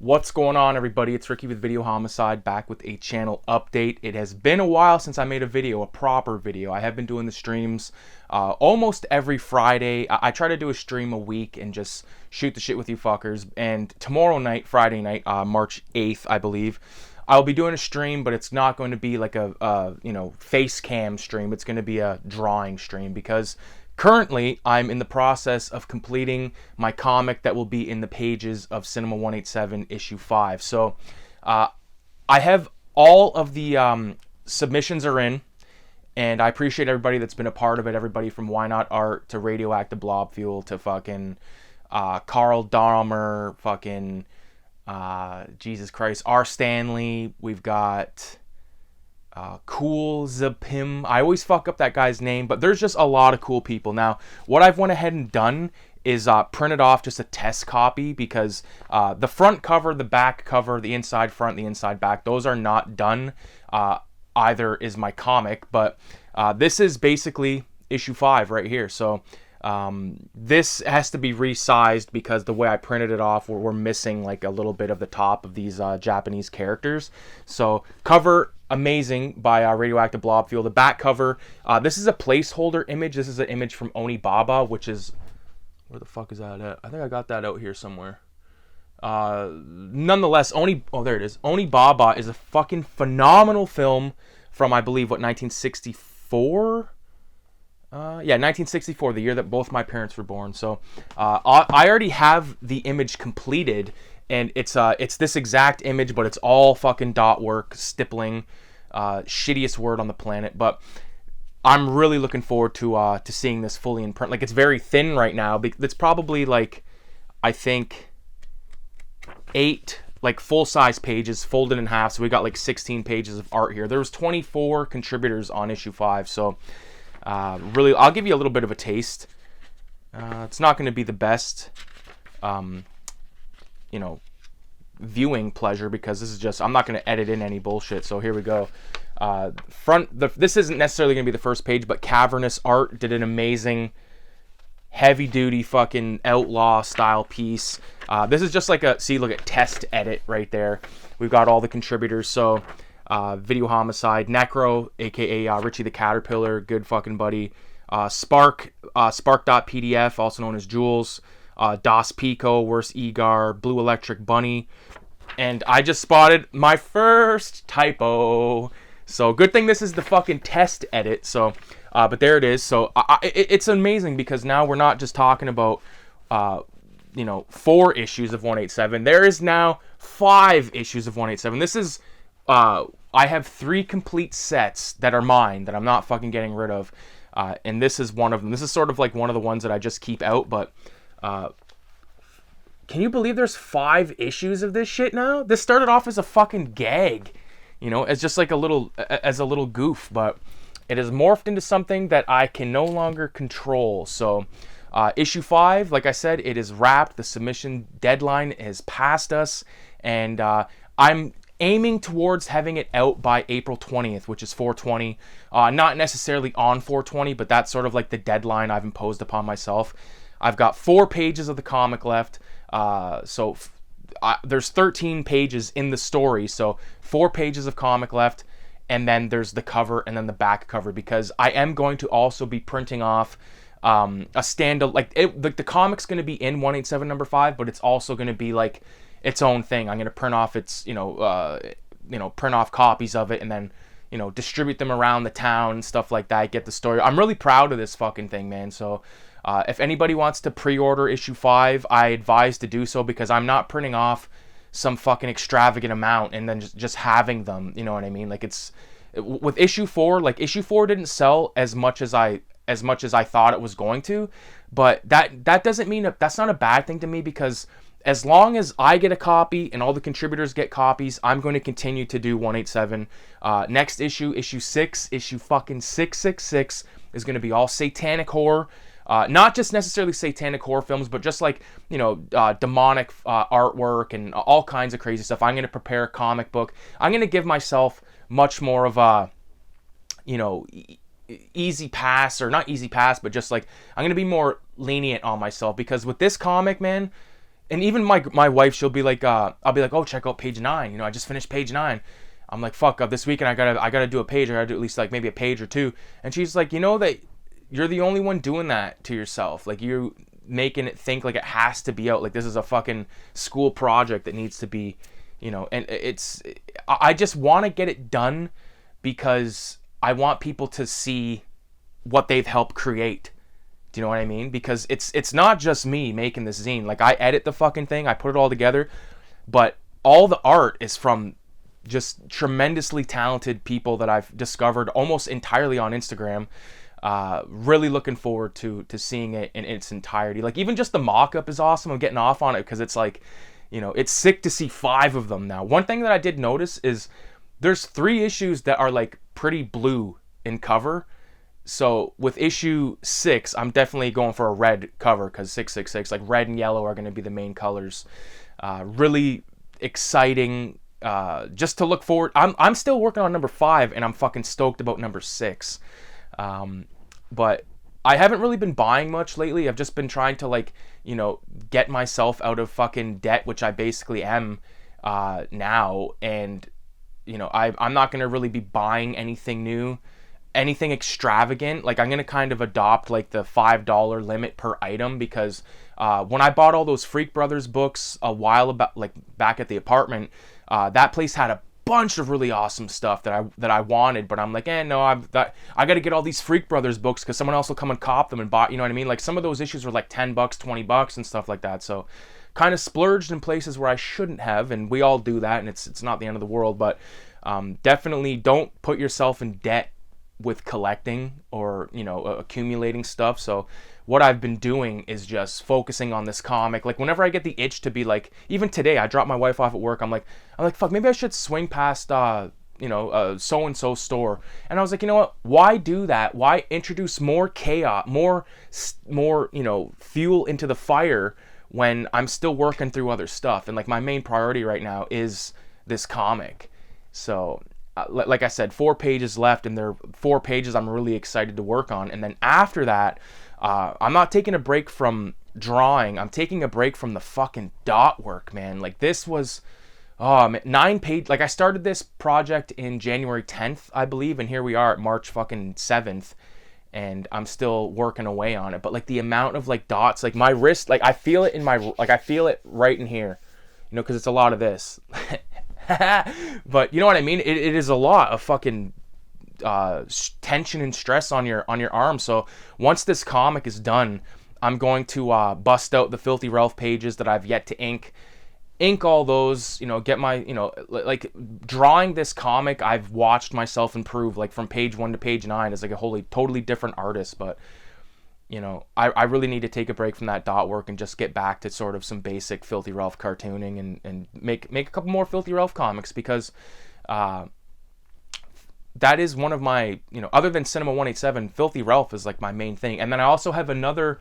What's going on, everybody? It's Ricky with Videohomicide, back with a channel update. It has been a while since I made a video, a proper video. I have been doing the streams almost every Friday. I try to do a stream a week and just shoot the shit with you fuckers. And tomorrow night, Friday night, March 8th, I believe, I'll be doing a stream, but it's not going to be like a face cam stream. It's going to be a drawing stream because currently, I'm in the process of completing my comic that will be in the pages of Cinema 187 issue 5. So, I have all of the submissions are in, and I appreciate everybody that's been a part of it. Everybody from Why Not Art to Radioactive Blob Fuel to fucking Carl Dahmer, fucking Jesus Christ, R. Stanley. We've got Cool Zapim. I always fuck up that guy's name, but there's just a lot of cool people. Now, what I've went ahead and done is printed off just a test copy because the front cover, the back cover, the inside front, the inside back, those are not done. Either is my comic, but this is basically issue 5 right here. So this has to be resized because the way I printed it off, we're missing like a little bit of the top of these Japanese characters. So cover amazing by Radioactive Blob Fuel. The back cover, this is a placeholder image. This is an image from Onibaba, which is, where the fuck is that at? I think I got that out here somewhere. Nonetheless, oh, there it is. Onibaba is a fucking phenomenal film from, I believe, what, 1964? Yeah, 1964, the year that both my parents were born. So I already have the image completed, and it's this exact image, but it's all fucking dot work, stippling, shittiest word on the planet. But I'm really looking forward to seeing this fully in print. Like, it's very thin right now. It's probably like, I think, 8 like full-size pages folded in half. So we got like 16 pages of art here. There was 24 contributors on issue 5. So really, I'll give you a little bit of a taste. It's not going to be the best, viewing pleasure because this is just, I'm not going to edit in any bullshit. So here we go. This isn't necessarily going to be the first page, but Cavernous Art did an amazing heavy-duty fucking outlaw style piece. This is just like look at test edit right there. We've got all the contributors. So Videohomicide, Necro, aka Richie the Caterpillar, good fucking buddy. Spark.pdf, also known as Jules. Das Pico, Worst Egar, Blue Electric Bunny. And I just spotted my first typo. So good thing this is the fucking test edit. So, but there it is. So it's amazing because now we're not just talking about, 4 issues of 187. There is now 5 issues of 187. This is, I have 3 complete sets that are mine that I'm not fucking getting rid of. And this is one of them. This is sort of like one of the ones that I just keep out, but can you believe there's 5 issues of this shit now? This started off as a fucking gag, as just like a little goof, but it has morphed into something that I can no longer control. So issue 5, like I said, it is wrapped. The submission deadline has passed us, and I'm aiming towards having it out by April 20th, which is 420. Not necessarily on 420, but that's sort of like the deadline I've imposed upon myself. I've got 4 pages of the comic left. So there's 13 pages in the story, so 4 pages of comic left, and then there's the cover and then the back cover, because I am going to also be printing off a stand-up, the comic's going to be in 187 number 5, but it's also going to be like its own thing. I'm going to print off print off copies of it and then, distribute them around the town and stuff like that, get the story. I'm really proud of this fucking thing, man. So if anybody wants to pre-order issue 5, I advise to do so, because I'm not printing off some fucking extravagant amount and then just having them, you know what I mean? Like, it's with issue 4, like issue 4 didn't sell as much as I thought it was going to, but that doesn't mean that's not a bad thing to me, because as long as I get a copy and all the contributors get copies, I'm going to continue to do 187. Next issue, issue 6, issue fucking 666 is going to be all satanic horror. Not just necessarily satanic horror films, but just like, demonic artwork and all kinds of crazy stuff. I'm going to prepare a comic book. I'm going to give myself much more of a, easy pass, or not easy pass, but just like, I'm going to be more lenient on myself, because with this comic, man, and even my wife, she'll be like, I'll be like, oh, check out page 9. You know, I just finished page 9. I'm like, fuck, this weekend I gotta do a page. I gotta do at least like maybe a page or two. And she's like, you know that you're the only one doing that to yourself. Like, you making it think like it has to be out. Like, this is a fucking school project that needs to be, you know. And I just want to get it done because I want people to see what they've helped create. Do you know what I mean? Because it's not just me making this zine. Like, I edit the fucking thing, I put it all together, but all the art is from just tremendously talented people that I've discovered almost entirely on Instagram. Really looking forward to seeing it in its entirety. Like, even just the mock-up is awesome. I'm getting off on it because it's like, you know, it's sick to see 5 of them now. One thing that I did notice is there's 3 issues that are like pretty blue in cover. So with issue 6, I'm definitely going for a red cover because 666, like red and yellow are going to be the main colors. Really exciting. Just to look forward. I'm still working on number 5, and I'm fucking stoked about number 6. But I haven't really been buying much lately. I've just been trying to, like, you know, get myself out of fucking debt, which I basically am now. And, you know, I'm not going to really be buying anything new, anything extravagant. Like, I'm going to kind of adopt, like, the $5 limit per item because when I bought all those Freak Brothers books a while back at the apartment, that place had a bunch of really awesome stuff that I wanted, but I'm like, no, I got to get all these Freak Brothers books because someone else will come and cop them and buy, you know what I mean? Like, some of those issues were like $10, $20 and stuff like that. So kind of splurged in places where I shouldn't have, and we all do that, and it's not the end of the world, but definitely don't put yourself in debt with collecting or, you know, accumulating stuff. So what I've been doing is just focusing on this comic. Like, whenever I get the itch to be like, even today, I dropped my wife off at work. I'm like, fuck, maybe I should swing past, you know, so-and-so store. And I was like, you know what? Why do that? Why introduce more chaos, more, you know, fuel into the fire when I'm still working through other stuff? And like, my main priority right now is this comic. So, like I said, 4 pages left, and there are 4 pages I'm really excited to work on. And then after that, I'm not taking a break from drawing. I'm taking a break from the fucking dot work, man. Like, this was, 9 page. Like, I started this project in January 10th, I believe, and here we are at March fucking 7th, and I'm still working away on it. But like, the amount of like dots, like my wrist, like I feel it in my, like I feel it right in here, you know, because it's a lot of this. But you know what I mean? It is a lot of fucking tension and stress on your arm. So once this comic is done, I'm going to bust out the Filthy Ralph pages that I've yet to ink all those, you know, get my, you know, like drawing this comic, I've watched myself improve, like from page 1 to page 9 as like a totally different artist. But you know, I really need to take a break from that dot work and just get back to sort of some basic Filthy Ralph cartooning and make a couple more Filthy Ralph comics, because that is one of my, you know, other than Cinema 187, Filthy Ralph is like my main thing. And then I also have another,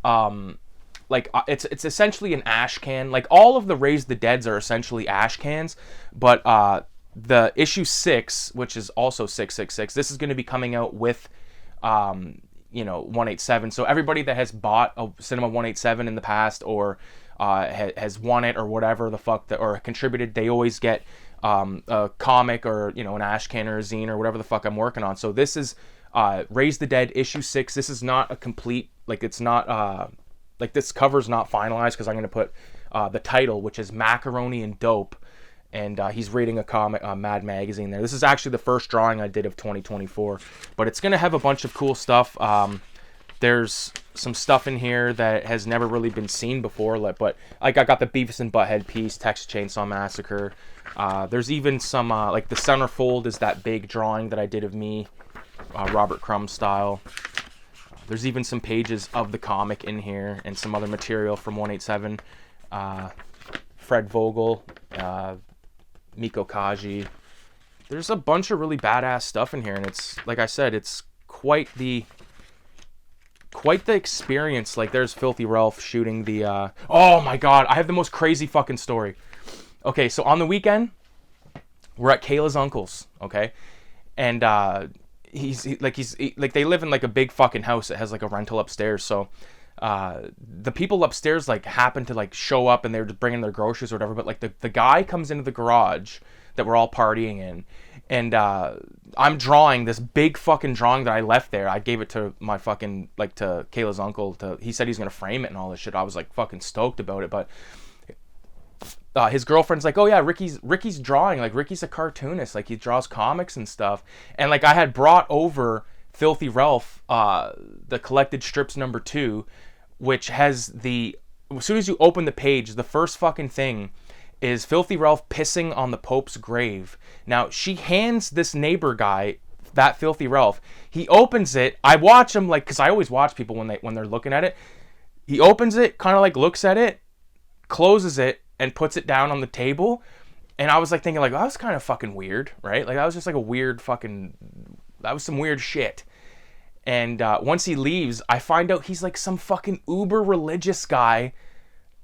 it's essentially an ash can. Like, all of the Raise the Deads are essentially ash cans, but the issue 6, which is also 666, this is going to be coming out with you know, 187. So everybody that has bought a Cinema 187 in the past, or has won it or whatever the fuck, or contributed, they always get a comic or, you know, an ash can or a zine or whatever the fuck I'm working on. So this is Raise the Dead issue 6. This is not a complete, like, it's not like, this cover's not finalized because I'm going to put the title, which is Macaroni and Dope, and he's reading a comic, Mad Magazine there. This is actually the first drawing I did of 2024, but it's going to have a bunch of cool stuff. There's some stuff in here that has never really been seen before, but like, I got the Beavis and Butthead piece, Texas Chainsaw Massacre. There's even some, like, the centerfold is that big drawing that I did of me, Robert Crumb style. There's even some pages of the comic in here and some other material from 187. Fred Vogel, Miko Kaji. There's a bunch of really badass stuff in here, and it's, like I said, it's quite the experience. Like, there's Filthy Ralph shooting the oh my god, I have the most crazy fucking story. Okay, so on the weekend, we're at Kayla's uncle's, okay? And he's like they live in like a big fucking house that has like a rental upstairs. So the people upstairs like happen to like show up and they're just bringing their groceries or whatever, but like the guy comes into the garage that we're all partying in, and I'm drawing this big fucking drawing that I left there. I gave it to my fucking, like, to Kayla's uncle. He said he's gonna frame it and all this shit. I was like fucking stoked about it, but his girlfriend's like, oh yeah, Ricky's drawing, like Ricky's a cartoonist, like he draws comics and stuff. And like I had brought over Filthy Ralph, the collected strips #2, which has as soon as you open the page, the first fucking thing is Filthy Ralph pissing on the Pope's grave. Now, she hands this neighbor guy that Filthy Ralph. He opens it. I watch him, like, because I always watch people when they're looking at it. He opens it, kind of like looks at it, closes it, and puts it down on the table. And I was like thinking, like, oh, that was kind of fucking weird, right? Like, that was just like a weird fucking, that was some weird shit. And once he leaves, I find out he's like some fucking uber religious guy,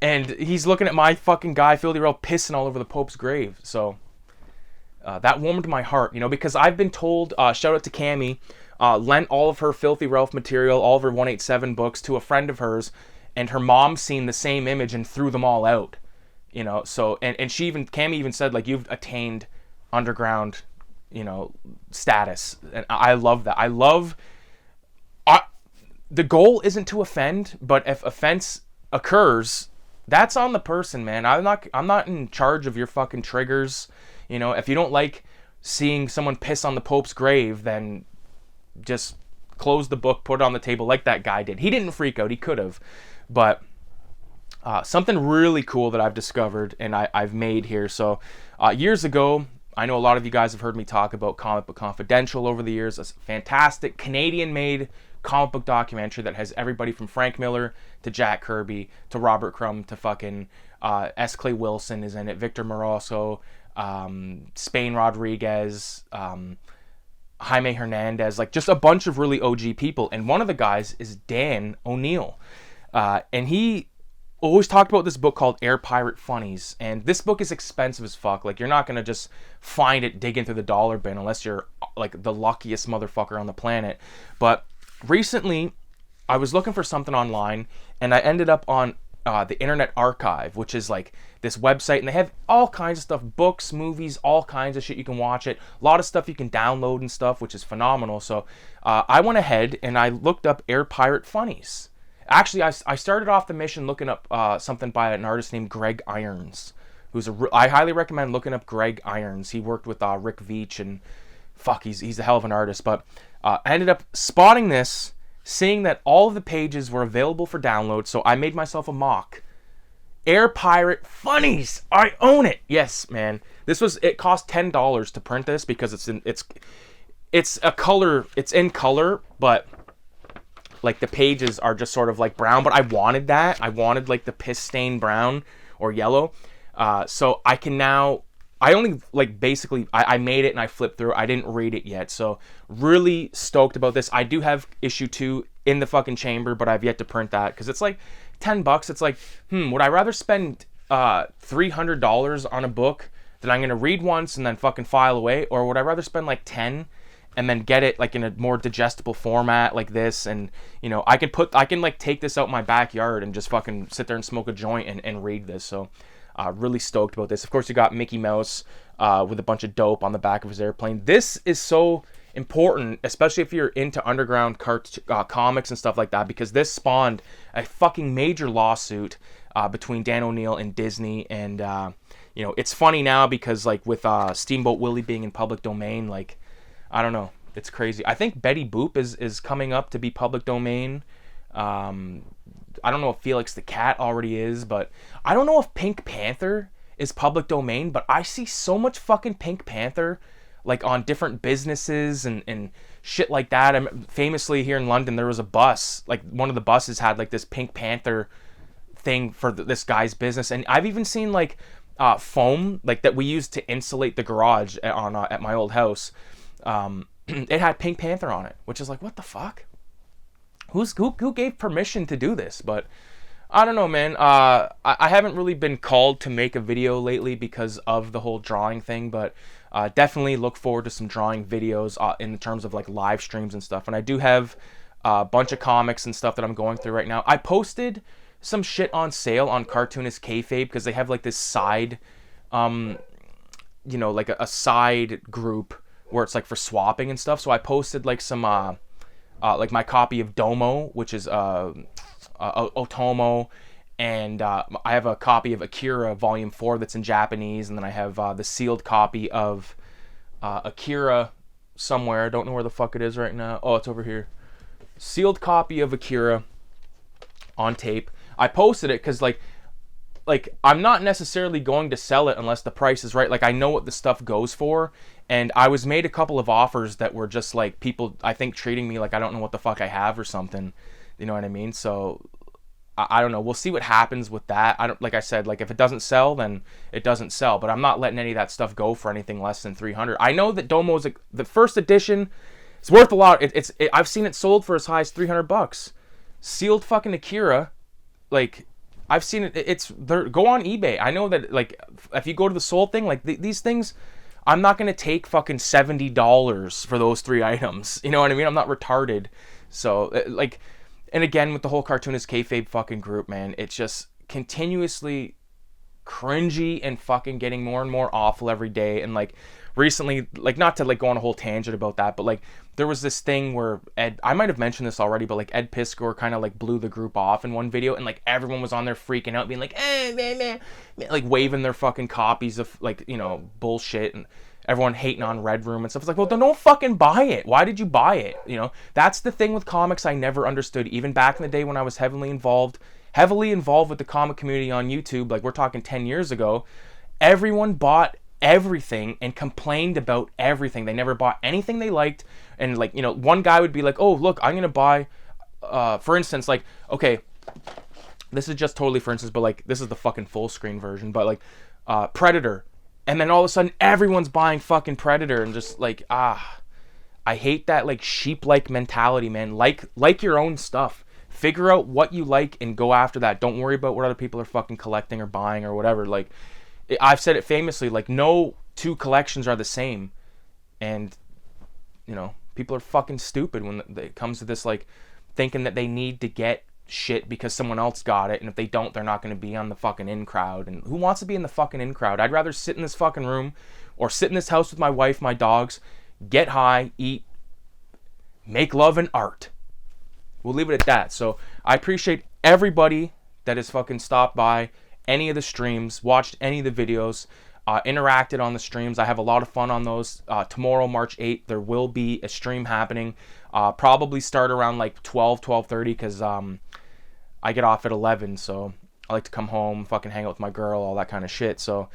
and he's looking at my fucking guy, Filthy Ralph, pissing all over the Pope's grave. So that warmed my heart, you know, because I've been told, shout out to Cammie, lent all of her Filthy Ralph material, all of her 187 books to a friend of hers, and her mom seen the same image and threw them all out, you know. So, and Cammie even said, like, you've attained underground, you know, status. And I love that. The goal isn't to offend, but if offense occurs, that's on the person, man. I'm not in charge of your fucking triggers. You know, if you don't like seeing someone piss on the Pope's grave, then just close the book, put it on the table like that guy did. He didn't freak out. He could have. But something really cool that I've discovered and I've made here. So years ago, I know a lot of you guys have heard me talk about Comic Book Confidential over the years. A fantastic Canadian-made comic book documentary that has everybody from Frank Miller to Jack Kirby to Robert Crumb to fucking S. Clay Wilson is in it, Victor Moroso, Spain Rodriguez, Jaime Hernandez, like just a bunch of really OG people. And one of the guys is Dan O'Neill. And he always talked about this book called Air Pirate Funnies. And this book is expensive as fuck. Like, you're not going to just find it digging through the dollar bin unless you're like the luckiest motherfucker on the planet. But recently, I was looking for something online, and I ended up on the Internet Archive, which is like this website, and they have all kinds of stuff, books, movies, all kinds of shit. You can watch it. A lot of stuff you can download and stuff, which is phenomenal. So I went ahead and I looked up Air Pirate Funnies. Actually, I started off the mission looking up something by an artist named Greg Irons, I highly recommend looking up Greg Irons. He worked with Rick Veitch, and fuck, he's a hell of an artist. But I ended up spotting this, seeing that all of the pages were available for download, so I made myself a mock. Air Pirate Funnies! I own it! Yes, man. It cost $10 to print this because it's in color, but like the pages are just sort of like brown, but I wanted that. I wanted like the piss stain brown or yellow. So I can now, I only like basically, I made it and I flipped through. I didn't read it yet. So really stoked about this. I do have issue 2 in the fucking chamber, but I've yet to print that because it's like $10. It's like, would I rather spend $300 on a book that I'm going to read once and then fucking file away? Or would I rather spend like 10 and then get it like in a more digestible format like this? And, you know, I can like take this out my backyard and just fucking sit there and smoke a joint and read this. So really stoked about this. Of course, you got Mickey Mouse with a bunch of dope on the back of his airplane. This is so important, especially if you're into underground comics and stuff like that, because this spawned a fucking major lawsuit between Dan O'Neill and Disney. And you know, it's funny now because like with Steamboat Willie being in public domain, like I don't know, it's crazy. I think Betty Boop is coming up to be public domain. I don't know if Felix the Cat already is, but I don't know if Pink Panther is public domain, but I see so much fucking Pink Panther like on different businesses and shit like that. Famously here in London, there was a bus, like one of the buses had like this Pink Panther thing for this guy's business. And I've even seen like foam like that we used to insulate the garage at my old house. It had Pink Panther on it, which is like, what the fuck? Who gave permission to do this? But I don't know, man. I haven't really been called to make a video lately because of the whole drawing thing, but definitely look forward to some drawing videos in terms of like live streams and stuff. And I do have a bunch of comics and stuff that I'm going through right now. I posted some shit on sale on Cartoonist Kayfabe because they have like this side, like a side group where it's like for swapping and stuff. So I posted like some, like my copy of Domo, which is Otomo, and I have a copy of Akira Volume 4 that's in Japanese, and then I have the sealed copy of Akira somewhere. I don't know where the fuck it is right now. Oh, it's over here. Sealed copy of Akira on tape. I posted it because like I'm not necessarily going to sell it unless the price is right. Like I know what the stuff goes for, and I was made a couple of offers that were just like people I think treating me like I don't know what the fuck I have or something. You know what I mean? So I don't know. We'll see what happens with that. I don't, like I said, like if it doesn't sell, then it doesn't sell. But I'm not letting any of that stuff go for anything less than $300. I know that Domo's the first edition. It's worth a lot. I've seen it sold for as high as $300. Sealed fucking Akira, like I've seen it. Go on eBay. I know that like if you go to the sold thing, like these things, I'm not gonna take fucking $70 for those 3 items. You know what I mean? I'm not retarded. So like. And again, with the whole Cartoonist Kayfabe fucking group, man, it's just continuously cringy and fucking getting more and more awful every day. And like recently, like not to like go on a whole tangent about that, but like there was this thing where I might have mentioned this already, but like Ed Piskor kind of like blew the group off in one video, and like everyone was on there freaking out, being like, man, like waving their fucking copies of like, bullshit, and everyone hating on Red Room and stuff. It's like, well, then don't fucking buy it. Why did you buy it? That's the thing with comics I never understood. Even back in the day when I was heavily involved with the comic community on YouTube, like we're talking 10 years ago, everyone bought everything and complained about everything. They never bought anything they liked. And like, one guy would be like, oh, look, I'm going to buy, for instance, like, okay, this is just totally for instance, but like, this is the fucking full screen version, but like, Predator. And then all of a sudden, everyone's buying fucking Predator, and just like, I hate that like sheep-like mentality, man. Like your own stuff. Figure out what you like and go after that. Don't worry about what other people are fucking collecting or buying or whatever. Like, I've said it famously, like no 2 collections are the same, and people are fucking stupid when it comes to this, like thinking that they need to get shit because someone else got it, and if they don't, they're not going to be on the fucking in crowd. And who wants to be in the fucking in crowd? I'd rather sit in this fucking room or sit in this house with my wife, my dogs, get high, eat, make love, and art. We'll leave it at that. So I appreciate everybody that has fucking stopped by any of the streams, watched any of the videos, interacted on the streams. I have a lot of fun on those. Tomorrow, March 8th, there will be a stream happening. Probably start around like 12:30 because I get off at 11, so I like to come home, fucking hang out with my girl, all that kind of shit. So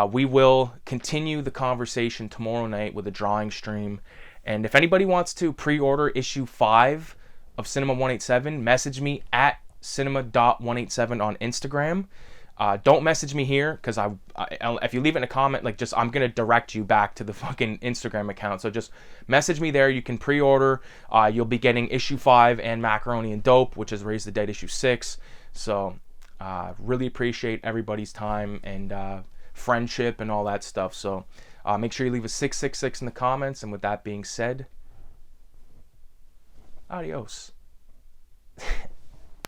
we will continue the conversation tomorrow night with a drawing stream. And if anybody wants to pre-order issue 5 of Cinema 187, message me at cinema.187 on Instagram. Don't message me here because if you leave it in a comment, like I'm gonna direct you back to the fucking Instagram account. So just message me there. You can pre-order. You'll be getting issue 5 and Macaroni and Dope, which is Raise the Dead issue 6. So really appreciate everybody's time and friendship and all that stuff. So make sure you leave a 666 in the comments. And with that being said, adios.